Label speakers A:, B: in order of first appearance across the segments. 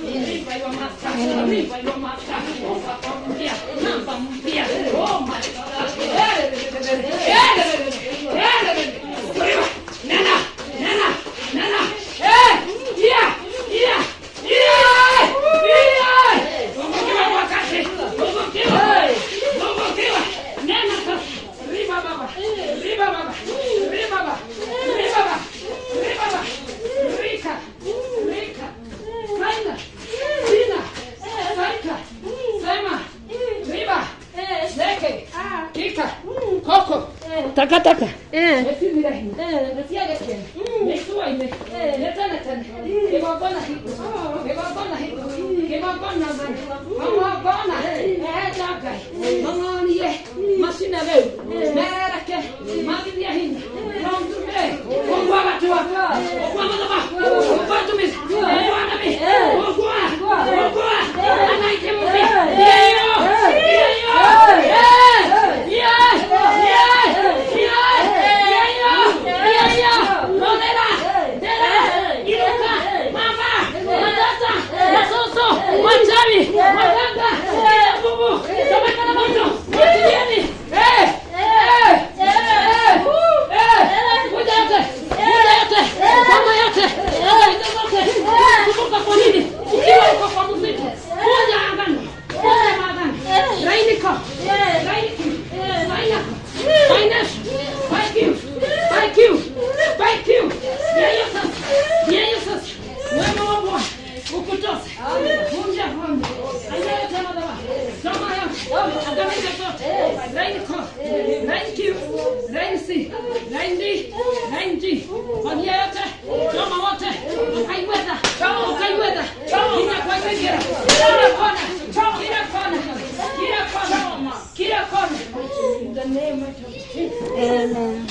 A: Riba hiyo master. Riba hiyo master. Namba mpya. Oh my God. Nana. Taka.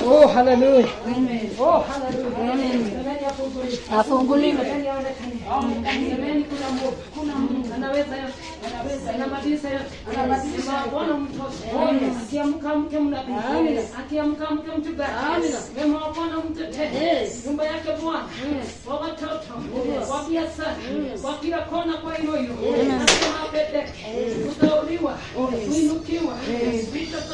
A: Oh, hallelujah. Amen. Oh, hallelujah. Amen. Afunguliwe. Kuna Mungu anaweza anabadilisha Bwana mtoto. Akiamka mke mnabii. Akiamka mke mchungaji. Amina. Mema wa Bwana mtetee. Nyumba yake Bwana. Kwa watoto. Kwa biashara. Kwa kila kona kwa hilo. Nasema pete. Utauliwa. Kuinukiwa.